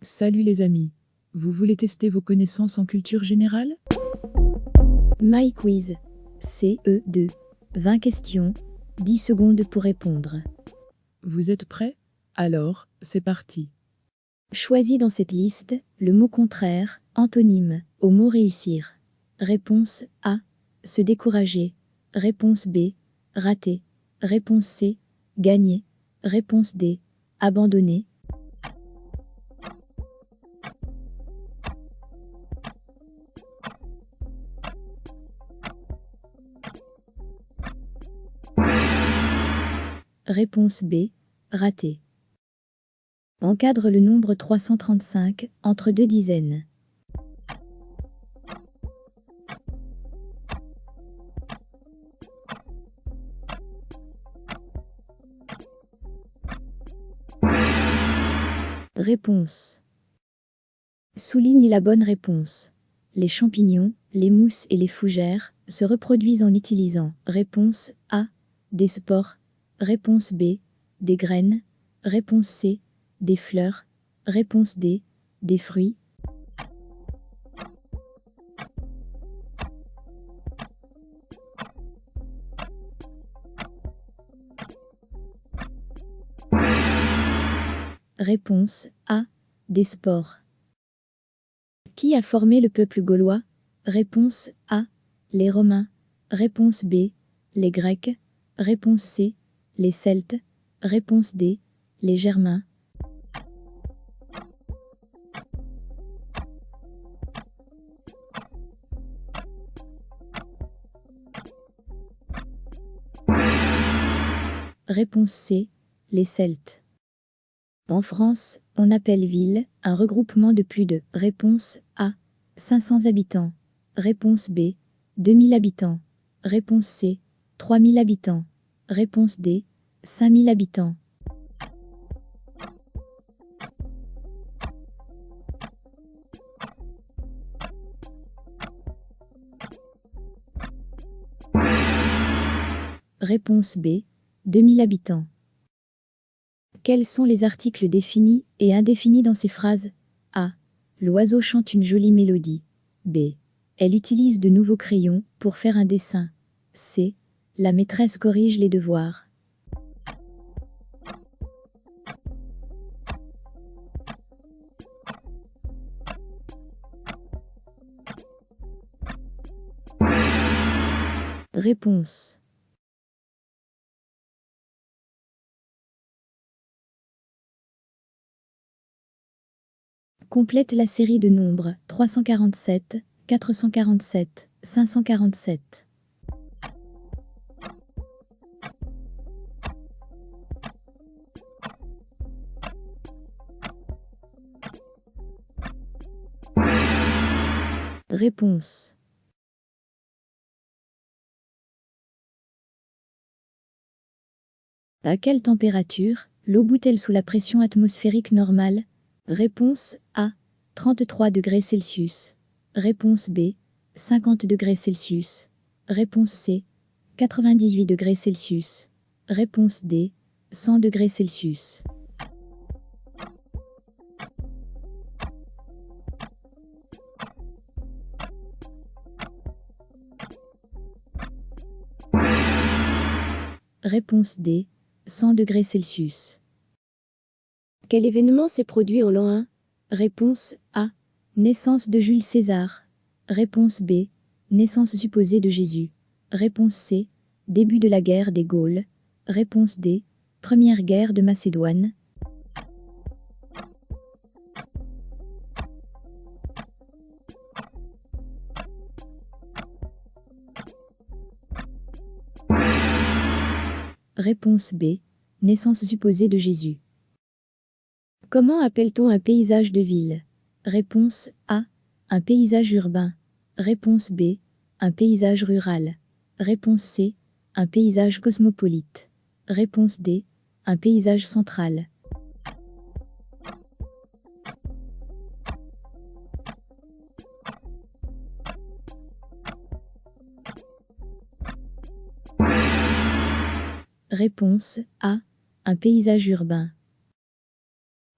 Salut les amis, vous voulez tester vos connaissances en culture générale? MyQuiz. CE2. 20 questions, 10 secondes pour répondre. Vous êtes prêts? Alors, c'est parti. Choisis dans cette liste le mot contraire, antonyme, au mot réussir. Réponse A. Se décourager. Réponse B. Rater. Réponse C. Gagner. Réponse D. Abandonner. Réponse B. Rater. Encadre le nombre 335 entre deux dizaines. Réponse. Souligne la bonne réponse. Les champignons, les mousses et les fougères se reproduisent en utilisant réponse A. Des spores. Réponse B. Des graines. Réponse C. Des fleurs. Réponse D. Des fruits. Réponse A. Des spores. Qui a formé le peuple gaulois? Réponse A. Les Romains. Réponse B. Les Grecs. Réponse C. Les Celtes. Réponse D. Les Germains. Réponse C. Les Celtes. En France, on appelle ville un regroupement de plus de. Réponse A. 500 habitants. Réponse B. 2000 habitants. Réponse C. 3000 habitants. Réponse D. 5000 habitants. Réponse B. 2000 habitants. Quels sont les articles définis et indéfinis dans ces phrases? A. L'oiseau chante une jolie mélodie. B. Elle utilise de nouveaux crayons pour faire un dessin. C. La maîtresse corrige les devoirs. Réponse. Complète la série de nombres 347, 447, 547. Réponse. À quelle température l'eau bout-elle sous la pression atmosphérique normale? Réponse A. 33 degrés Celsius. Réponse B. 50 degrés Celsius. Réponse C. 98 degrés Celsius. Réponse D. 100 degrés Celsius. Réponse D. 100 degrés Celsius. Quel événement s'est produit en l'an 1? Réponse A. Naissance de Jules César. Réponse B. Naissance supposée de Jésus. Réponse C. Début de la guerre des Gaules. Réponse D. Première guerre de Macédoine. Réponse B. Naissance supposée de Jésus. Comment appelle-t-on un paysage de ville? Réponse A. Un paysage urbain. Réponse B. Un paysage rural. Réponse C. Un paysage cosmopolite. Réponse D. Un paysage central. Réponse A. Un paysage urbain.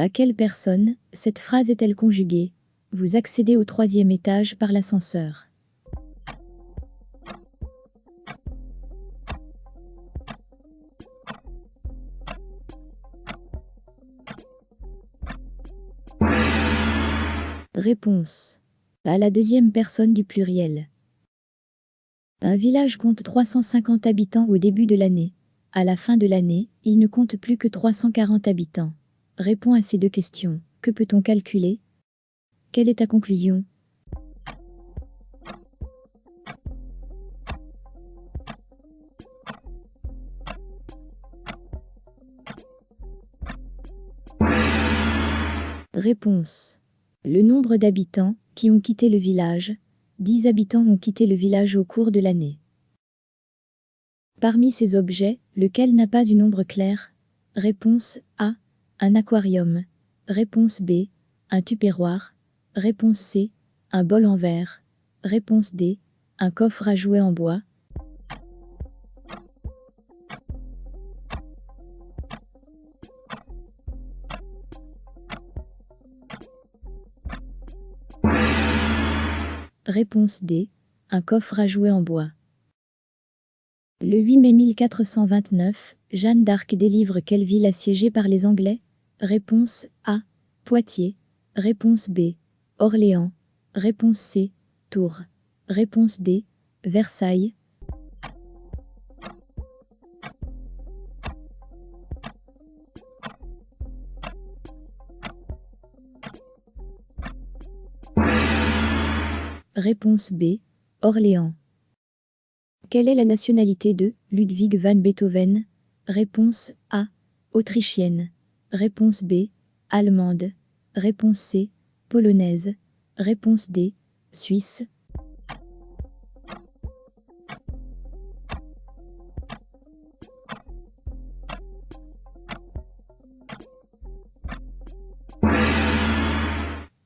À quelle personne cette phrase est-elle conjuguée? Vous accédez au 3e étage par l'ascenseur. Réponse. À la 2e personne du pluriel. Un village compte 350 habitants au début de l'année. À la fin de l'année, il ne compte plus que 340 habitants. Réponds à ces 2 questions. Que peut-on calculer? Quelle est ta conclusion? Réponse. Le nombre d'habitants qui ont quitté le village. 10 habitants ont quitté le village au cours de l'année. Parmi ces objets, lequel n'a pas du nombre clair? Réponse A. Un aquarium. Réponse B. Un tupperware. Réponse C. Un bol en verre. Réponse D. Un coffre à jouets en bois. Réponse D. Un coffre à jouets en bois. Le 8 mai 1429, Jeanne d'Arc délivre quelle ville assiégée par les Anglais? Réponse A. Poitiers. Réponse B. Orléans. Réponse C. Tours. Réponse D. Versailles. Réponse B. Orléans. Quelle est la nationalité de Ludwig van Beethoven? Réponse A. Autrichienne. Réponse B. Allemande. Réponse C. Polonaise. Réponse D. Suisse.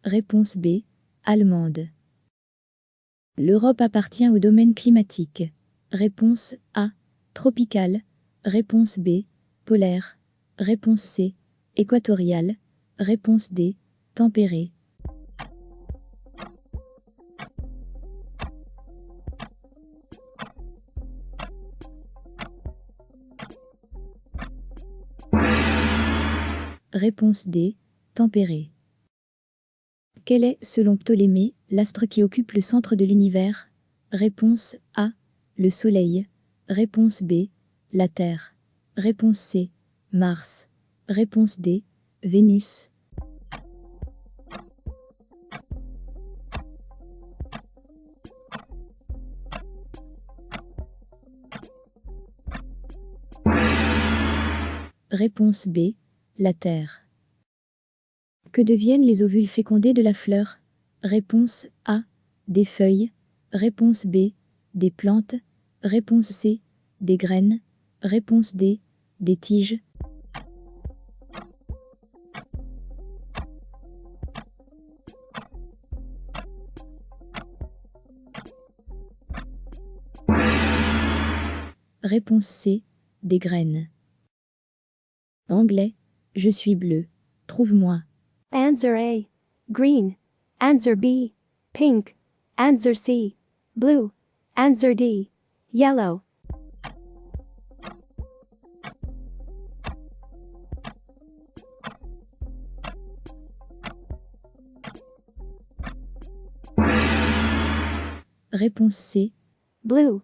Réponse B. Allemande. L'Europe appartient au domaine climatique. Réponse A. Tropical. Réponse B. Polaire. Réponse C. Équatorial. Réponse D. Tempéré. Réponse D. Tempéré. Quel est, selon Ptolémée, l'astre qui occupe le centre de l'univers? Réponse A. Le Soleil. Réponse B. La Terre. Réponse C. Mars. Réponse D. Vénus. Réponse B. La Terre. Que deviennent les ovules fécondés de la fleur? Réponse A. Des feuilles. Réponse B. Des plantes. Réponse C. Des graines. Réponse D. Des tiges. Réponse C. Des graines. Anglais. Je suis bleu. Trouve-moi. Answer A. Green. Answer B. Pink. Answer C. Blue. Answer D. Yellow. Réponse C. Blue.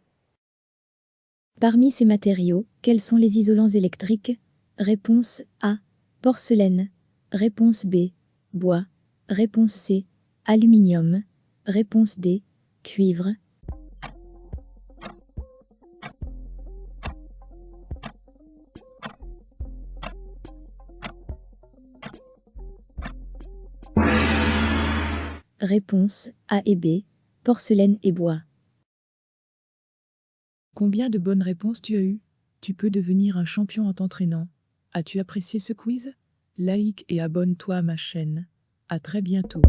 Parmi ces matériaux, quels sont les isolants électriques? Réponse A. Porcelaine. Réponse B. Bois. Réponse C. Aluminium. Réponse D. Cuivre. Réponse A et B. Porcelaine et bois. Combien de bonnes réponses tu as eues? Tu peux devenir un champion en t'entraînant. As-tu apprécié ce quiz? Like et abonne-toi à ma chaîne. À très bientôt.